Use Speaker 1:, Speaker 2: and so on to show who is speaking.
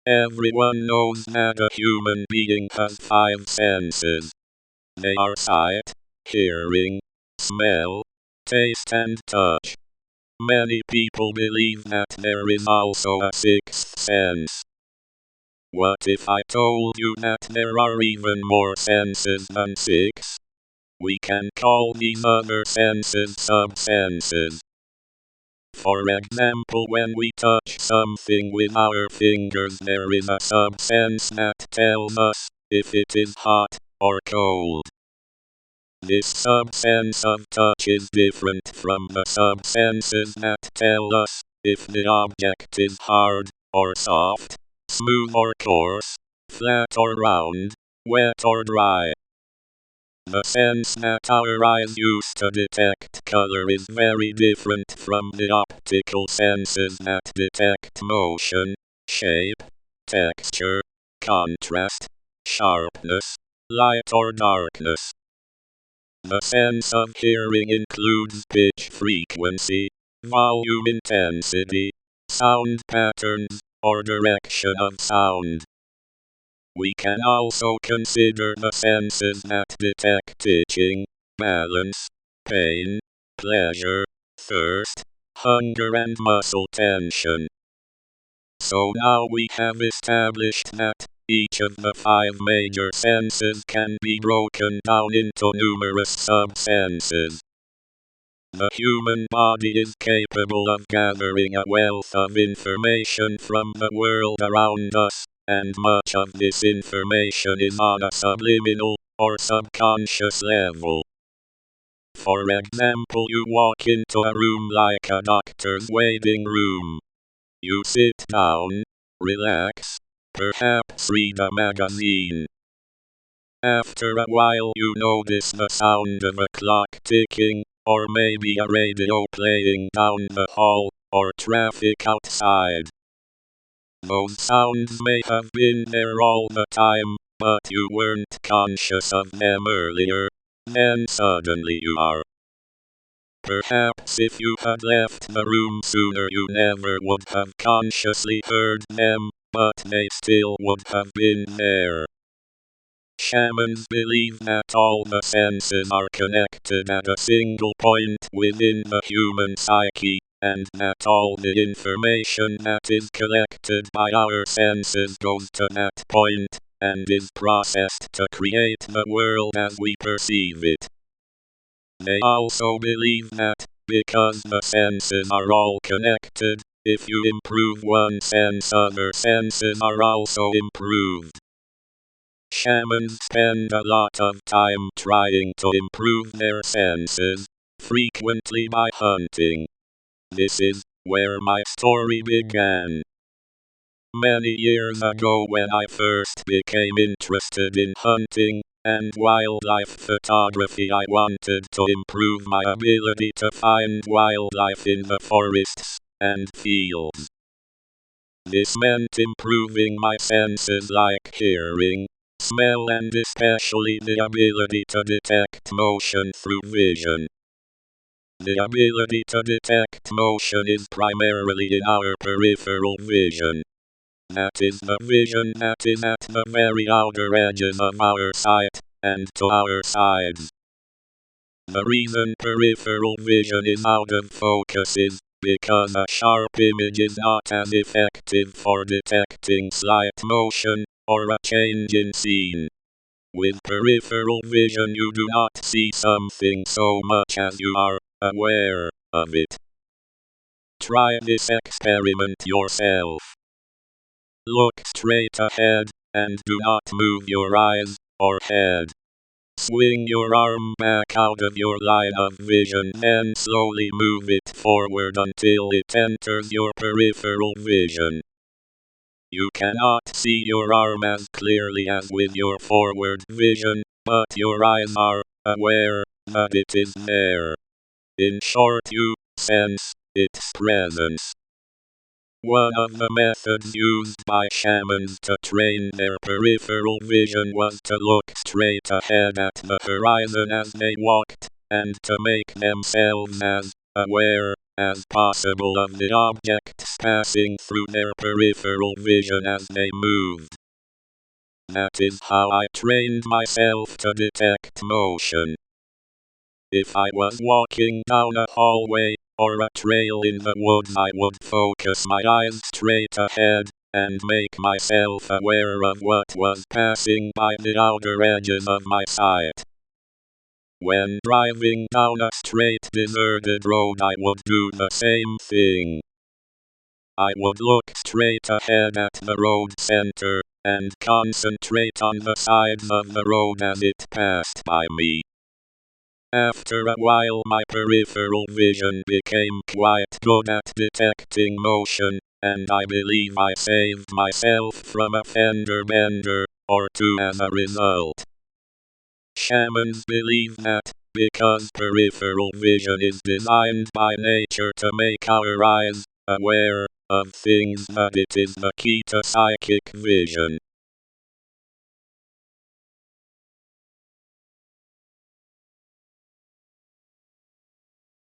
Speaker 1: Everyone knows that a human being has 5 senses. They are sight, hearing, smell, taste and touch. Many people believe that there is also a 6th sense. What if I told you that there are even more senses than 6? We can call these other senses sub-senses. For example, when we touch something with our fingers, there is a sub-sense that tells us if it is hot or cold. This sub-sense of touch is different from the sub-senses that tell us if the object is hard or soft, smooth or coarse, flat or round, wet or dry. The sense that our eyes use to detect color is very different from the optical senses that detect motion, shape, texture, contrast, sharpness, light or darkness. The sense of hearing includes pitch frequency, volume intensity, sound patterns, or direction of sound. We can also consider the senses that detect itching, balance, pain, pleasure, thirst, hunger and muscle tension. So now we have established that each of the 5 major senses can be broken down into numerous sub-senses. The human body is capable of gathering a wealth of information from the world around us, and much of this information is on a subliminal, or subconscious level. For example, you walk into a room like a doctor's waiting room. You sit down, relax, perhaps read a magazine. After a while you notice the sound of a clock ticking, or maybe a radio playing down the hall, or traffic outside. Those sounds may have been there all the time, but you weren't conscious of them earlier. Then suddenly you are. Perhaps if you had left the room sooner you never would have consciously heard them, but they still would have been there. Shamans believe that all the senses are connected at a single point within the human psyche, and that all the information that is collected by our senses goes to that point, and is processed to create the world as we perceive it. They also believe that, because the senses are all connected, if you improve one sense, other senses are also improved. Shamans spend a lot of time trying to improve their senses, frequently by hunting. This is where my story began. Many years ago, when I first became interested in hunting and wildlife photography, I wanted to improve my ability to find wildlife in the forests and fields. This meant improving my senses like hearing, smell and especially the ability to detect motion through vision. The ability to detect motion is primarily in our peripheral vision. That is the vision that is at the very outer edges of our sight, and to our sides. The reason peripheral vision is out of focus is because a sharp image is not as effective for detecting slight motion, or a change in scene. With peripheral vision you do not see something so much as you are aware of it. Try this experiment yourself. Look straight ahead, and do not move your eyes or head. Swing your arm back out of your line of vision, then slowly move it forward until it enters your peripheral vision. You cannot see your arm as clearly as with your forward vision, but your eyes are aware that it is there. In short, you sense its presence. One of the methods used by shamans to train their peripheral vision was to look straight ahead at the horizon as they walked, and to make themselves as aware as possible of the objects passing through their peripheral vision as they moved. That is how I trained myself to detect motion. If I was walking down a hallway or a trail in the woods, I would focus my eyes straight ahead and make myself aware of what was passing by the outer edges of my sight. When driving down a straight deserted road, I would do the same thing. I would look straight ahead at the road center and concentrate on the sides of the road as it passed by me. After a while, my peripheral vision became quite good at detecting motion, and I believe I saved myself from a fender bender or two as a result. Shamans believe that, because peripheral vision is designed by nature to make our eyes aware of things, that it is the key to psychic vision.